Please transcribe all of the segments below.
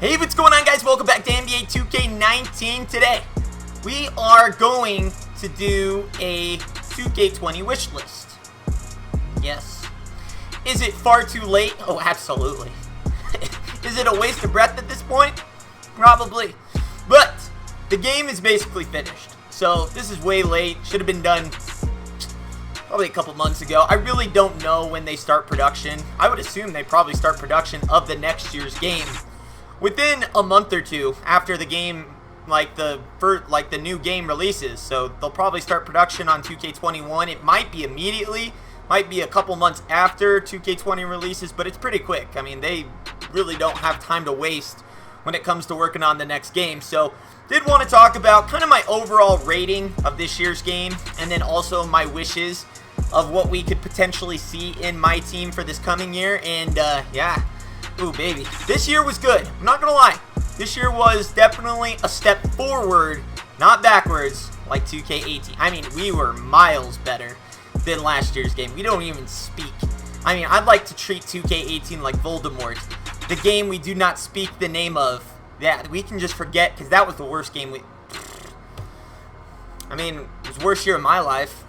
Hey, what's going on, guys? Welcome back to NBA 2K19. Today, we are going to do a 2K20 Wishlist. Yes. Is it far too late? Oh, absolutely. Is it a waste of breath at this point? Probably. But the game is basically finished. So this is way late. Should have been done probably a couple months ago. I really don't know when they start production. I would assume they probably start production of the next year's game within a month or two after the game, like the new game releases. So they'll probably start production on 2K21. It might be immediately, might be a couple months after 2K20 releases, but it's pretty quick. I mean, they really don't have time to waste when it comes to working on the next game. So did want to talk about kind of my overall rating of this year's game, and then also my wishes of what we could potentially see in Myteam for this coming year. And yeah. Ooh, baby. This year was good. I'm not going to lie. This year was definitely a step forward, not backwards, like 2K18. I mean, we were miles better than last year's game. We don't even speak. I mean, I'd like to treat 2K18 like Voldemort, the game we do not speak the name of. Yeah, we can just forget, because that was the worst game I mean, it was the worst year of my life.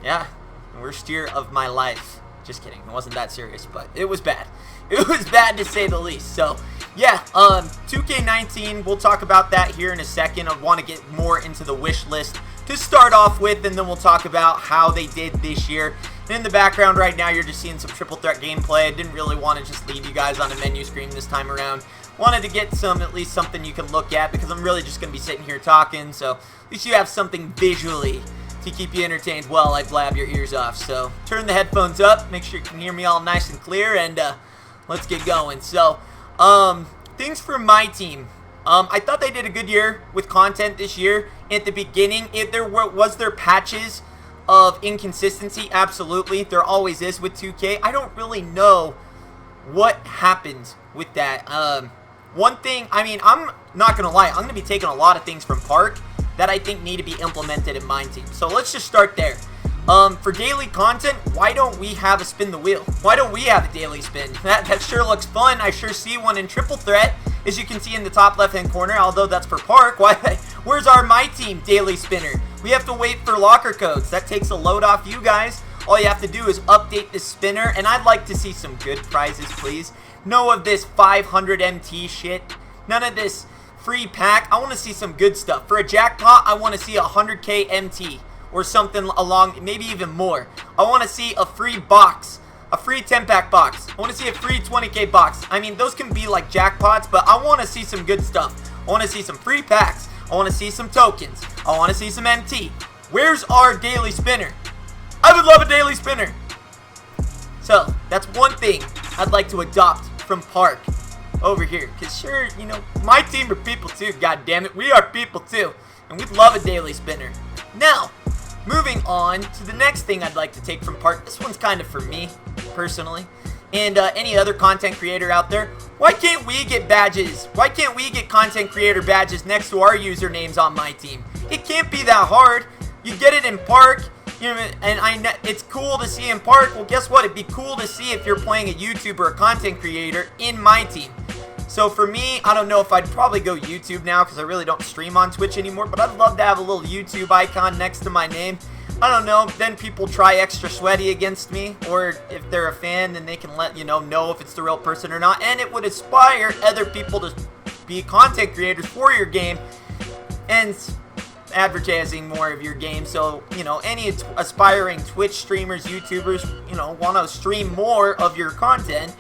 Yeah, the worst year of my life. Just kidding. It wasn't that serious, but it was bad. It was bad to say the least. So, yeah, 2K19, we'll talk about that here in a second. I want to get more into the wish list to start off with, and then we'll talk about how they did this year. And in the background right now, you're just seeing some triple threat gameplay. I didn't really want to just leave you guys on a menu screen this time around. Wanted to get at least something you can look at, because I'm really just going to be sitting here talking. So, at least you have something visually to keep you entertained while I blab your ears off. So, turn the headphones up, make sure you can hear me all nice and clear, and let's get going. So, things for Myteam. I thought they did a good year with content this year. At the beginning, was there patches of inconsistency? Absolutely. There always is with 2K. I don't really know what happened with that. One thing, I mean, I'm not going to lie. I'm going to be taking a lot of things from Park that I think need to be implemented in Myteam. So let's just start there. For daily content, why don't we have a spin the wheel? Why don't we have a daily spin? That sure looks fun. I sure see one in triple threat, as you can see in the top left-hand corner, although that's for Park. Where's our Myteam daily spinner? We have to wait for locker codes. That takes a load off you guys. All you have to do is update the spinner, and I'd like to see some good prizes, please. No of this 500 MT shit. None of this free pack. I want to see some good stuff. For a jackpot, I want to see 100k MT. Or something along, maybe even more. I want to see a free box, a free 10-pack box. I want to see a free 20k box. I mean, those can be like jackpots, but I want to see some good stuff. I want to see some free packs. I want to see some tokens. I want to see some MT. Where's our daily spinner? I would love a daily spinner. So, that's one thing I'd like to adopt from Park over here. Because sure, you know, Myteam are people too, god damn it. We are people too. And we'd love a daily spinner. Now, moving on to the next thing I'd like to take from Park. This one's kind of for me, personally. And any other content creator out there. Why can't we get badges? Why can't we get content creator badges next to our usernames on Myteam? It can't be that hard. You get it in Park. You know, and it's cool to see in Park. Well, guess what? It'd be cool to see if you're playing a YouTuber or a content creator in Myteam. So for me, I don't know if I'd probably go YouTube now, because I really don't stream on Twitch anymore, but I'd love to have a little YouTube icon next to my name. I don't know, then people try extra sweaty against me, or if they're a fan, then they can let you know if it's the real person or not, and it would inspire other people to be content creators for your game, and advertising more of your game. So, you know, any aspiring Twitch streamers, YouTubers, you know, want to stream more of your content,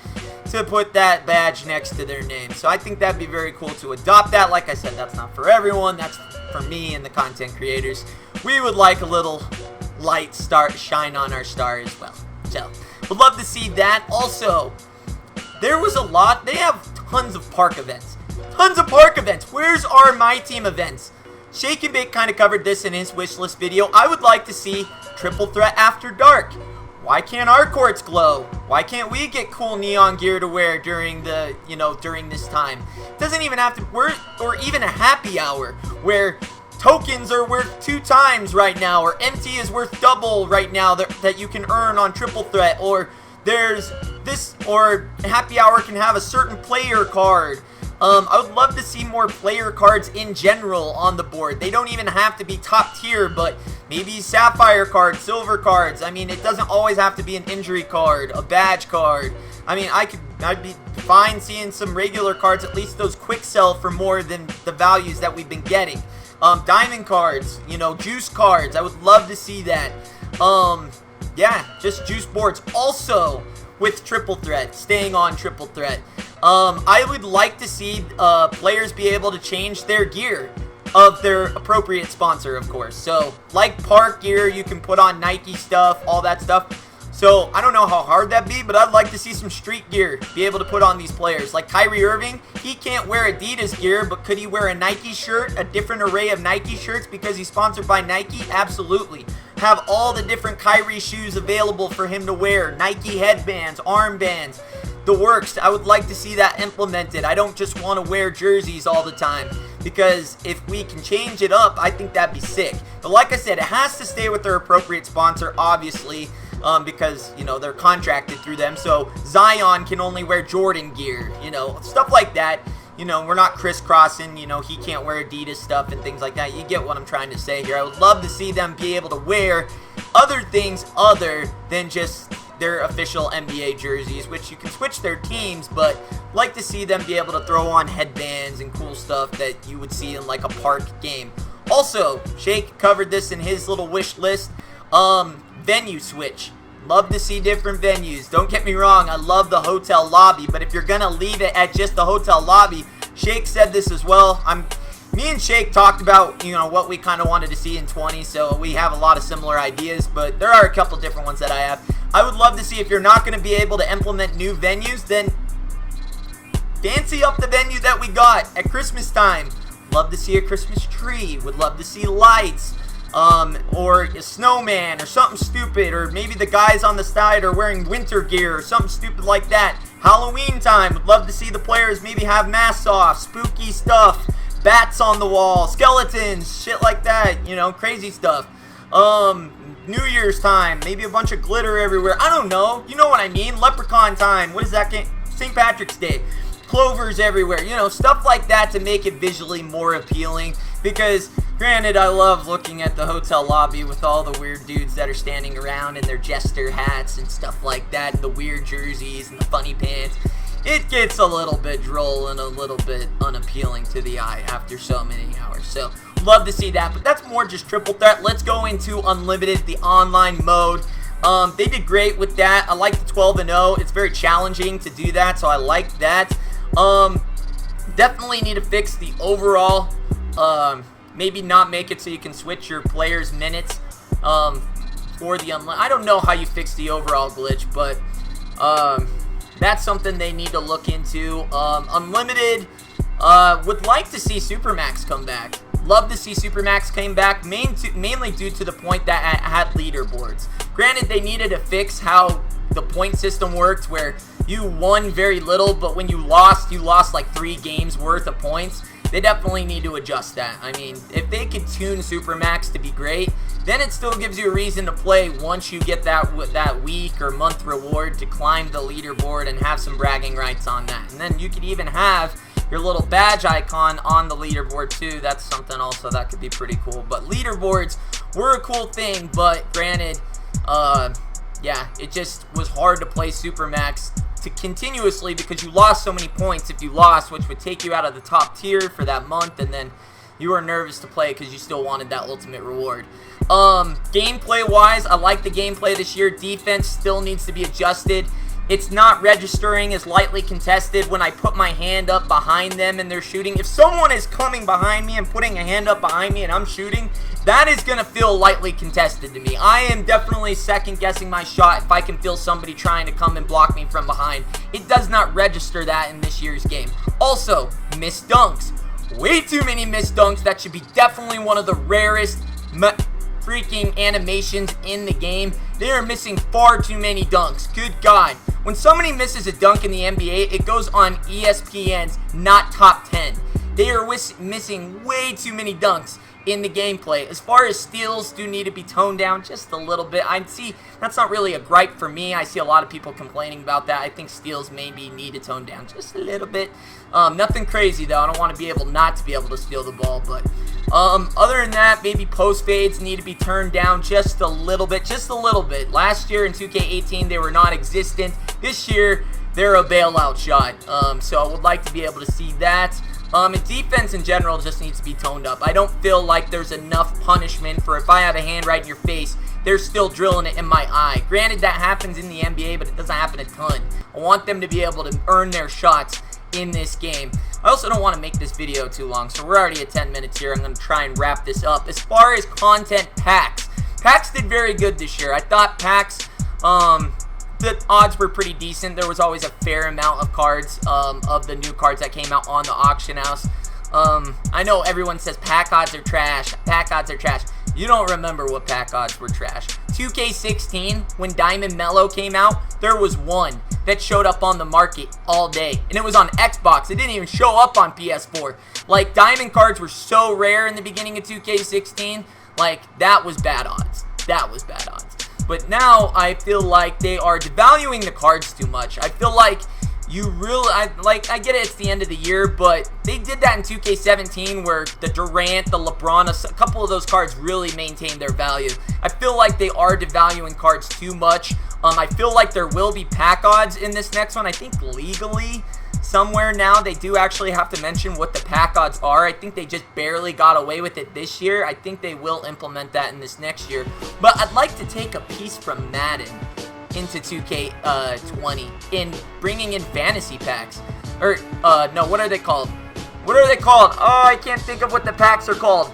to put that badge next to their name. So I think that'd be very cool to adopt that. Like I said, that's not for everyone. That's for me and the content creators. We would like a little light shine on our star as well. So, would love to see that. Also, there was a lot. They have tons of Park events. Tons of Park events. Where's our Myteam events? Shake and Bake kind of covered this in his wishlist video. I would like to see Triple Threat After Dark. Why can't our courts glow? Why can't we get cool neon gear to wear during the, during this time? It doesn't even have to work, or even a happy hour where tokens are worth 2 times right now, or MT is worth double right now that you can earn on Triple Threat, or there's this, or happy hour can have a certain player card. I would love to see more player cards in general on the board. They don't even have to be top tier, but maybe sapphire cards, silver cards. I mean, it doesn't always have to be an injury card, a badge card. I mean, I'd be fine seeing some regular cards, at least those quick sell for more than the values that we've been getting. Diamond cards, you know, juice cards. I would love to see that. Yeah, just juice boards. Also, with triple threat, staying on triple threat. I would like to see players be able to change their gear of their appropriate sponsor, of course. So, like park gear, you can put on Nike stuff, all that stuff. So, I don't know how hard that'd be, but I'd like to see some street gear be able to put on these players. Like Kyrie Irving, he can't wear Adidas gear, but could he wear a Nike shirt, a different array of Nike shirts because he's sponsored by Nike? Absolutely. Have all the different Kyrie shoes available for him to wear. Nike headbands, armbands, the works. I would like to see that implemented. I don't just want to wear jerseys all the time, because if we can change it up, I think that'd be sick. But like I said, it has to stay with their appropriate sponsor, obviously, because, you know, they're contracted through them. So Zion can only wear Jordan gear, you know, stuff like that. You know, we're not crisscrossing, you know, he can't wear Adidas stuff and things like that. You get what I'm trying to say here. I would love to see them be able to wear other things other than just their official NBA jerseys, which you can switch their teams, but like to see them be able to throw on headbands and cool stuff that you would see in like a park game. Also, Shake covered this in his little wish list. Venue switch. Love to see different venues. Don't get me wrong, I love the hotel lobby, but if you're gonna leave it at just the hotel lobby, Shake said this as well. Me and Shake talked about, you know, what we kind of wanted to see in 20, so we have a lot of similar ideas, but there are a couple different ones that I have. I would love to see, if you're not going to be able to implement new venues, then fancy up the venue that we got at Christmas time. Love to see a Christmas tree. Would love to see lights. Or a snowman or something stupid, or maybe the guys on the side are wearing winter gear or something stupid like that. Halloween time, would love to see the players maybe have masks off, spooky stuff, bats on the wall, skeletons, shit like that, you know, crazy stuff. New Year's time, maybe a bunch of glitter everywhere. I don't know, you know what I mean. Leprechaun time, what is that game? St. Patrick's Day. Clovers everywhere, you know, stuff like that to make it visually more appealing. Because, granted, I love looking at the hotel lobby with all the weird dudes that are standing around in their jester hats and stuff like that, and the weird jerseys and the funny pants. It gets a little bit droll and a little bit unappealing to the eye after so many hours. So, love to see that, but that's more just triple threat. Let's go into Unlimited, the online mode. They did great with that. I like the 12-0. It's very challenging to do that, so I like that. Definitely need to fix the overall, maybe not make it so you can switch your players' minutes for the unlimited. I don't know how you fix the overall glitch, but that's something they need to look into. Unlimited, would like to see Supermax come back. Love to see Supermax came back, mainly due to the point that it had leaderboards. Granted, they needed to fix how the point system worked, where you won very little, but when you lost like 3 games worth of points. They definitely need to adjust that. I mean, if they could tune Supermax to be great, then it still gives you a reason to play once you get that week or month reward to climb the leaderboard and have some bragging rights on that. And then you could even have your little badge icon on the leaderboard too. That's something also that could be pretty cool. But leaderboards were a cool thing, but granted, yeah, it just was hard to play Supermax to continuously, because you lost so many points if you lost, which would take you out of the top tier for that month, and then you were nervous to play because you still wanted that ultimate reward. Gameplay wise, I like the gameplay this year. Defense still needs to be adjusted. It's not registering as lightly contested when I put my hand up behind them and they're shooting. If someone is coming behind me and putting a hand up behind me and I'm shooting, that is going to feel lightly contested to me. I am definitely second guessing my shot if I can feel somebody trying to come and block me from behind. It does not register that in this year's game. Also, missed dunks. Way too many missed dunks. That should be definitely one of the rarest freaking animations in the game. They are missing far too many dunks. Good God. When somebody misses a dunk in the NBA, it goes on ESPN's not top 10. They are missing way too many dunks. in the gameplay. As far as steals do need to be toned down just a little bit. I see that's not really a gripe for me. I see a lot of people complaining about that. I think steals maybe need to tone down just a little bit. Nothing crazy though. I don't want to be able not to be able to steal the ball, but other than that, maybe post fades need to be turned down just a little bit, Last year in 2K18 they were non-existent. This year they're a bailout shot. So I would like to be able to see that. And defense in general just needs to be toned up. I don't feel like there's enough punishment for if I have a hand right in your face, they're still drilling it in my eye. Granted, that happens in the NBA, but it doesn't happen a ton. I want them to be able to earn their shots in this game. I also don't want to make this video too long, so we're already at 10 minutes here. I'm going to try and wrap this up. As far as content packs, packs did very good this year. I thought packs, the odds were pretty decent. There was always a fair amount of cards, of the new cards that came out on the auction house. I know everyone says pack odds are trash. Pack odds are trash. You don't remember what pack odds were trash. 2K16, when Diamond Mellow came out, there was one that showed up on the market all day. And it was on Xbox. It didn't even show up on PS4. Like, Diamond cards were so rare in the beginning of 2K16. Like, that was bad odds. That was bad odds. But now I feel like they are devaluing the cards too much. I feel like you really, I get it, it's the end of the year, but they did that in 2K17 where the Durant, the LeBron, a couple of those cards really maintained their value. I feel like they are devaluing cards too much. I feel like there will be pack odds in this next one. I think legally somewhere now they do actually have to mention what the pack odds are. I think they just barely got away with it this year. I think they will implement that in this next year. But I'd like to take a piece from Madden into 2K20 in bringing in fantasy packs. Or, no, what are they called? What are they called? Oh, I can't think of what the packs are called.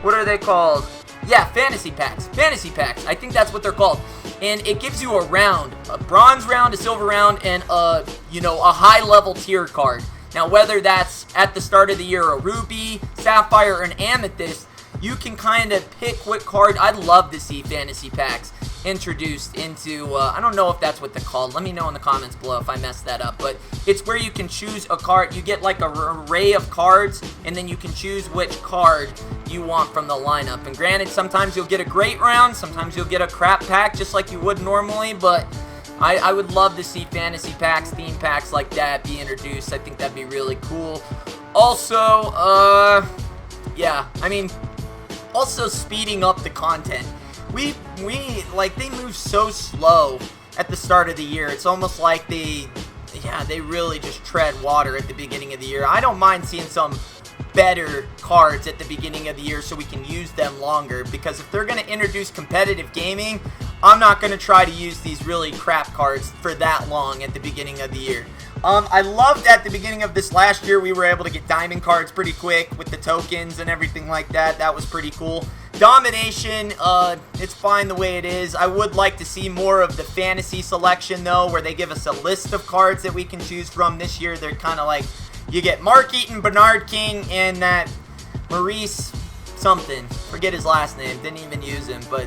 What are they called? Yeah, fantasy packs. Fantasy packs. I think that's what they're called. And it gives you a round, a bronze round, a silver round, and a high-level tier card. Now, whether that's at the start of the year a ruby, sapphire, or an amethyst, you can kind of pick what card. I'd love to see fantasy packs introduced into, I don't know if that's what they're called. Let me know in the comments below if I messed that up. But it's where you can choose a card. You get like an array of cards, and then you can choose which card you want from the lineup. And granted, sometimes you'll get a great round, sometimes you'll get a crap pack just like you would normally, but I would love to see fantasy packs, theme packs like that be introduced. I think that'd be really cool. Also, yeah, I mean, also speeding up the content. They move so slow at the start of the year. It's almost like they really just tread water at the beginning of the year. I don't mind seeing some better cards at the beginning of the year so we can use them longer, because if they're going to introduce competitive gaming, I'm not going to try to use these really crap cards for that long at the beginning of the year. I loved at the beginning of this last year we were able to get diamond cards pretty quick with the tokens and everything like that. That was pretty cool. Domination, it's fine the way it is. I would like to see more of the fantasy selection though, where they give us a list of cards that we can choose from. This year they're kind of like, you get Mark Eaton, Bernard King, and that Maurice something. Forget his last name, didn't even use him, but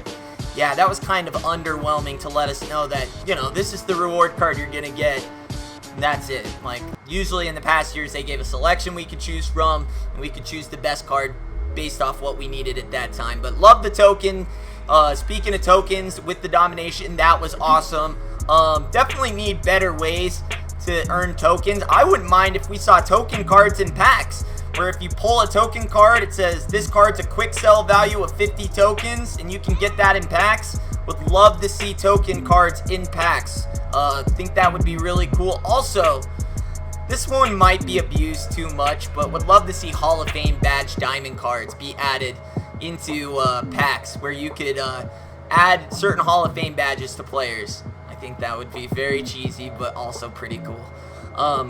yeah, that was kind of underwhelming to let us know that, this is the reward card you're going to get. And that's it. Like, usually in the past years, they gave a selection we could choose from, and we could choose the best card based off what we needed at that time. But love the token. Speaking of tokens, with the Domination, that was awesome. Definitely need better ways to earn tokens. I wouldn't mind if we saw token cards in packs, where if you pull a token card, it says this card's a quick sell value of 50 tokens, and you can get that in packs. Would love to see token cards in packs. Think that would be really cool. Also, this one might be abused too much, but would love to see Hall of Fame badge diamond cards be added into packs, where you could add certain Hall of Fame badges to players. I think that would be very cheesy, but also pretty cool.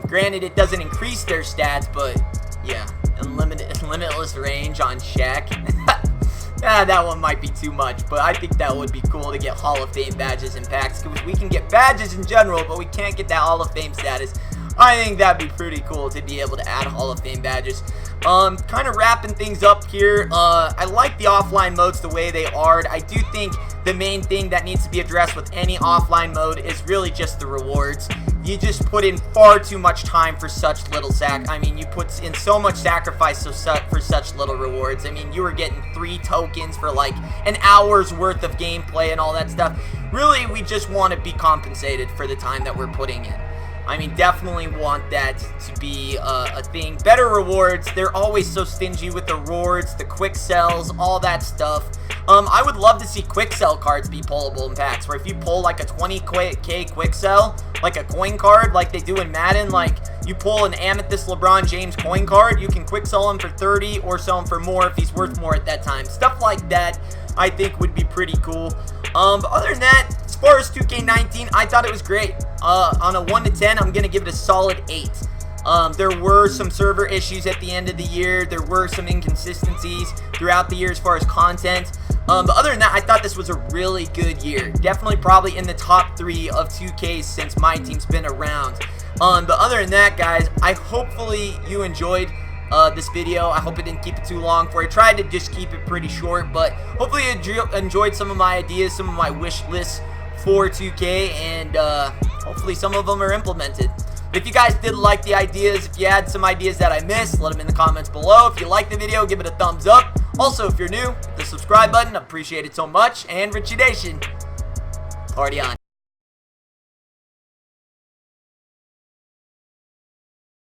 Granted, it doesn't increase their stats, but yeah, limitless range on Shaq. That one might be too much, but I think that would be cool to get Hall of Fame badges in packs. Because we can get badges in general, but we can't get that Hall of Fame status. I think that'd be pretty cool to be able to add Hall of Fame badges. Kind of wrapping things up here. I like the offline modes the way they are. I do think the main thing that needs to be addressed with any offline mode is really just the rewards. you just put in far too much time for such little I mean, you put in so much sacrifice for such little rewards. I mean, you were getting 3 tokens for like an hour's worth of gameplay and all that stuff. Really, we just want to be compensated for the time that we're putting in. I mean, definitely want that to be a thing. Better rewards. They're always so stingy with the rewards, the quick sells, all that stuff. I would love to see quick sell cards be pullable in packs, where if you pull like a 20k quick sell, like a coin card, like they do in Madden, like you pull an Amethyst LeBron James coin card, you can quick sell him for 30 or sell him for more if he's worth more at that time. Stuff like that, I think would be pretty cool. But other than that, as far as 2K19, I thought it was great. On a 1 to 10, I'm going to give it a solid 8. There were some server issues at the end of the year. There were some inconsistencies throughout the year as far as content. But other than that, I thought this was a really good year. Definitely probably in the top 3 of 2Ks since Myteam's been around. But other than that, guys, hopefully you enjoyed this video. I hope it didn't keep it too long for you. I tried to just keep it pretty short, but hopefully you enjoyed some of my ideas, some of my wish lists for 2K, and hopefully some of them are implemented. If you guys did like the ideas, if you had some ideas that I missed, let them in the comments below. If you liked the video, give it a thumbs up. Also, if you're new, hit the subscribe button. I appreciate it so much. And Richie Nation, party on.